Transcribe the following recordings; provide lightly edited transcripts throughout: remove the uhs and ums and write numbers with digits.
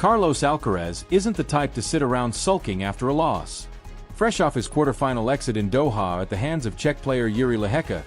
Carlos Alcaraz isn't the type to sit around sulking after a loss. Fresh off his quarterfinal exit in Doha at the hands of Czech player Jiří Lehecka,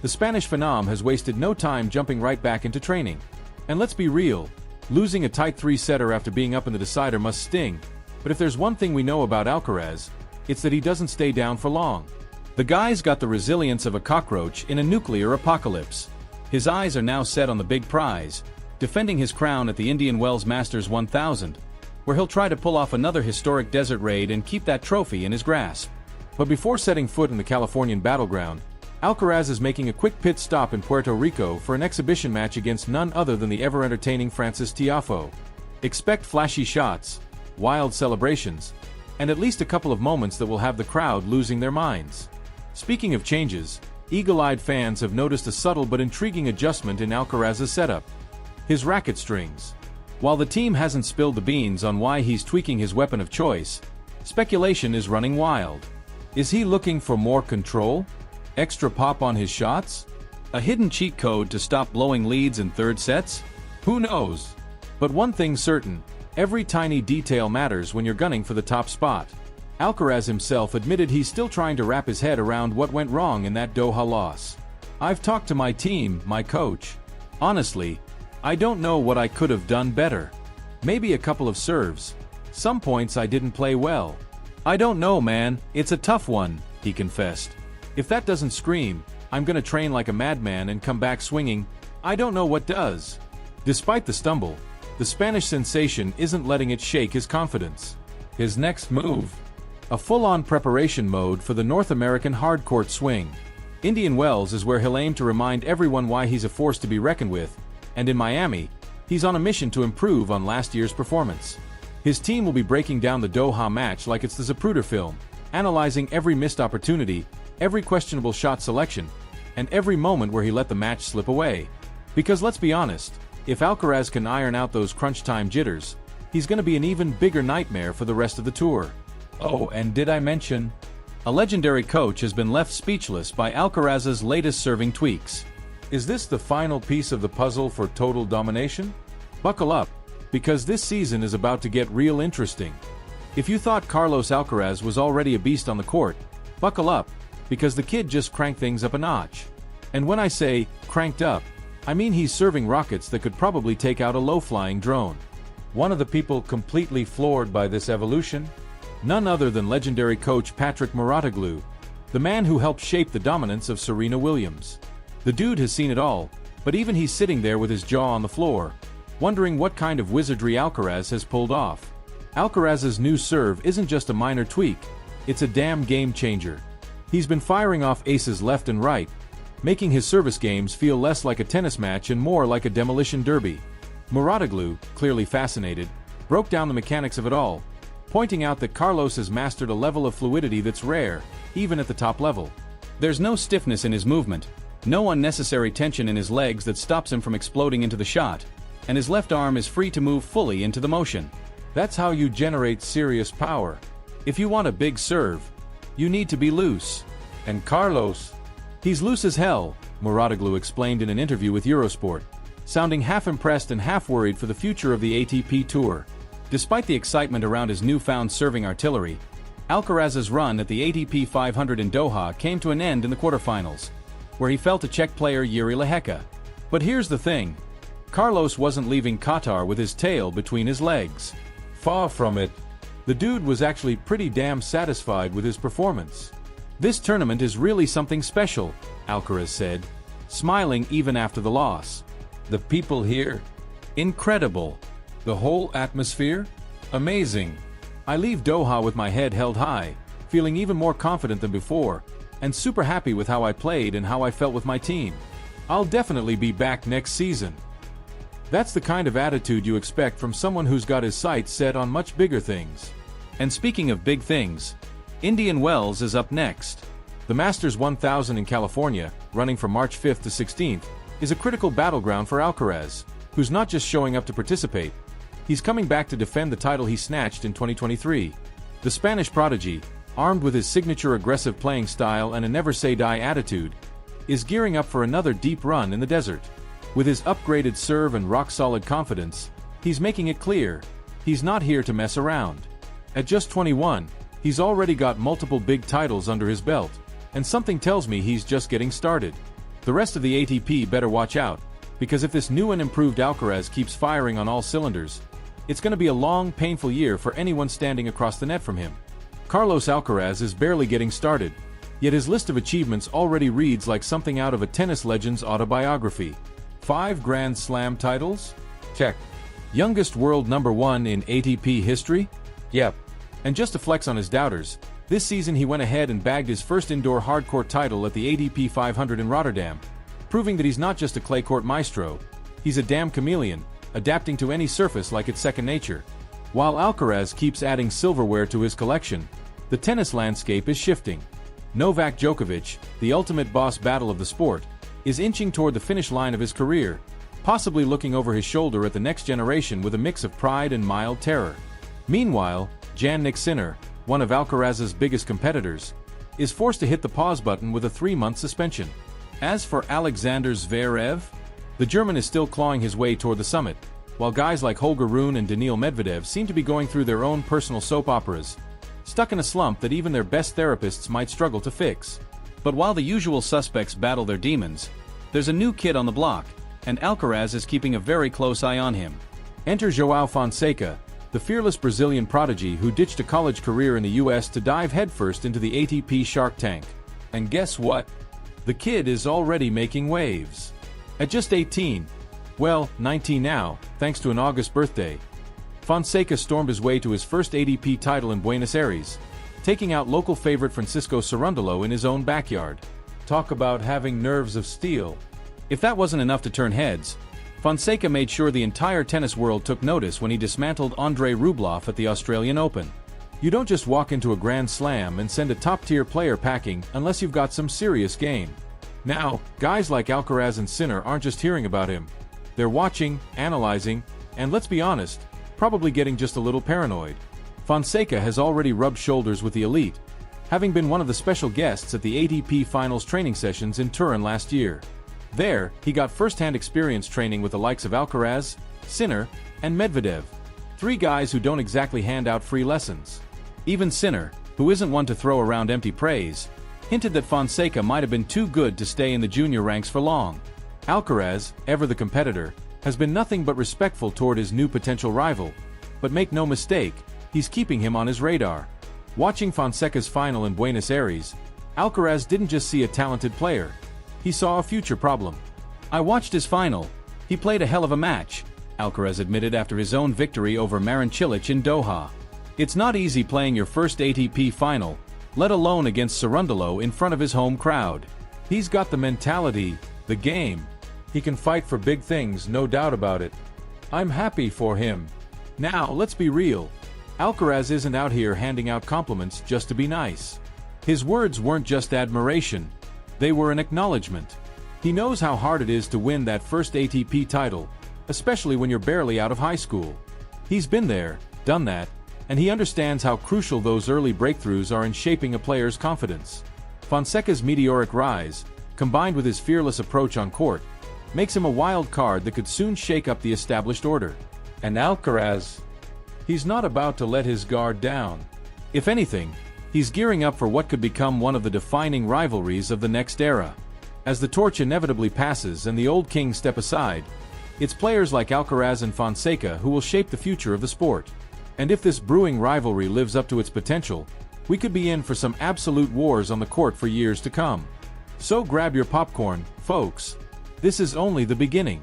the Spanish phenom has wasted no time jumping right back into training. And let's be real, losing a tight three-setter after being up in the decider must sting, but if there's one thing we know about Alcaraz, it's that he doesn't stay down for long. The guy's got the resilience of a cockroach in a nuclear apocalypse. His eyes are now set on the big prize, defending his crown at the Indian Wells Masters 1000, where he'll try to pull off another historic desert raid and keep that trophy in his grasp. But before setting foot in the Californian battleground, Alcaraz is making a quick pit stop in Puerto Rico for an exhibition match against none other than the ever-entertaining Frances Tiafoe. Expect flashy shots, wild celebrations, and at least a couple of moments that will have the crowd losing their minds. Speaking of changes, eagle-eyed fans have noticed a subtle but intriguing adjustment in Alcaraz's setup: his racket strings. While the team hasn't spilled the beans on why he's tweaking his weapon of choice, speculation is running wild. Is he looking for more control? Extra pop on his shots? A hidden cheat code to stop blowing leads in third sets? Who knows? But one thing's certain, every tiny detail matters when you're gunning for the top spot. Alcaraz himself admitted he's still trying to wrap his head around what went wrong in that Doha loss. "I've talked to my team, my coach. Honestly, I don't know what I could have done better. Maybe a couple of serves. Some points I didn't play well. I don't know, man, it's a tough one," he confessed. "If that doesn't scream, I'm gonna train like a madman and come back swinging, I don't know what does." Despite the stumble, the Spanish sensation isn't letting it shake his confidence. His next move: a full-on preparation mode for the North American hardcourt swing. Indian Wells is where he'll aim to remind everyone why he's a force to be reckoned with, and in Miami, he's on a mission to improve on last year's performance. His team will be breaking down the Doha match like it's the Zapruder film, analyzing every missed opportunity, every questionable shot selection, and every moment where he let the match slip away. Because let's be honest, if Alcaraz can iron out those crunch time jitters, he's going to be an even bigger nightmare for the rest of the tour. Oh, and did I mention? A legendary coach has been left speechless by Alcaraz's latest serving tweaks. Is this the final piece of the puzzle for total domination? Buckle up, because this season is about to get real interesting. If you thought Carlos Alcaraz was already a beast on the court, buckle up, because the kid just cranked things up a notch. And when I say cranked up, I mean he's serving rockets that could probably take out a low-flying drone. One of the people completely floored by this evolution? None other than legendary coach Patrick Mouratoglou, the man who helped shape the dominance of Serena Williams. The dude has seen it all, but even he's sitting there with his jaw on the floor, wondering what kind of wizardry Alcaraz has pulled off. Alcaraz's new serve isn't just a minor tweak, it's a damn game changer. He's been firing off aces left and right, making his service games feel less like a tennis match and more like a demolition derby. Mouratoglou, clearly fascinated, broke down the mechanics of it all, pointing out that Carlos has mastered a level of fluidity that's rare, even at the top level. There's no stiffness in his movement, no unnecessary tension in his legs that stops him from exploding into the shot, and his left arm is free to move fully into the motion. That's how you generate serious power. If you want a big serve, you need to be loose. And Carlos, he's loose as hell, Mouratoglou explained in an interview with Eurosport, sounding half impressed and half worried for the future of the ATP Tour. Despite the excitement around his newfound serving artillery, Alcaraz's run at the ATP 500 in Doha came to an end in the quarterfinals, where he fell to Czech player Jiří Lehecka. But here's the thing: Carlos wasn't leaving Qatar with his tail between his legs. Far from it. The dude was actually pretty damn satisfied with his performance. "This tournament is really something special," Alcaraz said, smiling even after the loss. "The people here? Incredible. The whole atmosphere? Amazing. I leave Doha with my head held high, feeling even more confident than before, and super happy with how I played and how I felt with my team. I'll definitely be back next season." That's the kind of attitude you expect from someone who's got his sights set on much bigger things. And speaking of big things, Indian Wells is up next. The Masters 1000 in California, running from March 5th to 16th, is a critical battleground for Alcaraz, who's not just showing up to participate, he's coming back to defend the title he snatched in 2023. The Spanish prodigy, armed with his signature aggressive playing style and a never-say-die attitude, is gearing up for another deep run in the desert. With his upgraded serve and rock-solid confidence, he's making it clear, He's not here to mess around. At just 21, he's already got multiple big titles under his belt, and something tells me he's just getting started. The rest of the ATP better watch out, because if this new and improved Alcaraz keeps firing on all cylinders, it's going to be a long, painful year for anyone standing across the net from him. Carlos Alcaraz is barely getting started, yet his list of achievements already reads like something out of a tennis legend's autobiography. 5 Grand Slam titles? Check. Youngest world #1 in ATP history? Yep. And just to flex on his doubters, this season he went ahead and bagged his first indoor hardcourt title at the ATP 500 in Rotterdam, proving that he's not just a clay court maestro, he's a damn chameleon, adapting to any surface like it's second nature. While Alcaraz keeps adding silverware to his collection, the tennis landscape is shifting. Novak Djokovic, the ultimate boss battle of the sport, is inching toward the finish line of his career, possibly looking over his shoulder at the next generation with a mix of pride and mild terror. Meanwhile, Jannik Sinner, one of Alcaraz's biggest competitors, is forced to hit the pause button with a 3-month suspension. As for Alexander Zverev, the German is still clawing his way toward the summit, while guys like Holger Rune and Daniil Medvedev seem to be going through their own personal soap operas, stuck in a slump that even their best therapists might struggle to fix. But while the usual suspects battle their demons, there's a new kid on the block, and Alcaraz is keeping a very close eye on him. Enter João Fonseca, the fearless Brazilian prodigy who ditched a college career in the US to dive headfirst into the ATP Shark Tank. And guess what? The kid is already making waves. At just 18, well, 19 now, thanks to an August birthday, Fonseca stormed his way to his first ATP title in Buenos Aires, taking out local favorite Francisco Cerundolo in his own backyard. Talk about having nerves of steel. If that wasn't enough to turn heads, Fonseca made sure the entire tennis world took notice when he dismantled Andrei Rublev at the Australian Open. You don't just walk into a Grand Slam and send a top-tier player packing unless you've got some serious game. Now, guys like Alcaraz and Sinner aren't just hearing about him. They're watching, analyzing, and let's be honest, probably getting just a little paranoid. Fonseca has already rubbed shoulders with the elite, having been one of the special guests at the ATP Finals training sessions in Turin last year. There, he got first-hand experience training with the likes of Alcaraz, Sinner, and Medvedev, 3 guys who don't exactly hand out free lessons. Even Sinner, who isn't one to throw around empty praise, hinted that Fonseca might have been too good to stay in the junior ranks for long. Alcaraz, ever the competitor, has been nothing but respectful toward his new potential rival, but make no mistake, he's keeping him on his radar. Watching Fonseca's final in Buenos Aires, Alcaraz didn't just see a talented player, he saw a future problem. I watched his final. He played a hell of a match, Alcaraz admitted after his own victory over Marin Cilic in Doha. It's not easy playing your first ATP final, let alone against Cerundolo in front of his home crowd. He's got the mentality, the game. He can fight for big things, no doubt about it. I'm happy for him. Now, let's be real. Alcaraz isn't out here handing out compliments just to be nice. His words weren't just admiration. They were an acknowledgement. He knows how hard it is to win that first ATP title, especially when you're barely out of high school. He's been there, done that, and he understands how crucial those early breakthroughs are in shaping a player's confidence. Fonseca's meteoric rise, combined with his fearless approach on court, makes him a wild card that could soon shake up the established order. And Alcaraz, he's not about to let his guard down. If anything, he's gearing up for what could become one of the defining rivalries of the next era. As the torch inevitably passes and the old kings step aside, it's players like Alcaraz and Fonseca who will shape the future of the sport. And if this brewing rivalry lives up to its potential, we could be in for some absolute wars on the court for years to come. So grab your popcorn, folks. This is only the beginning.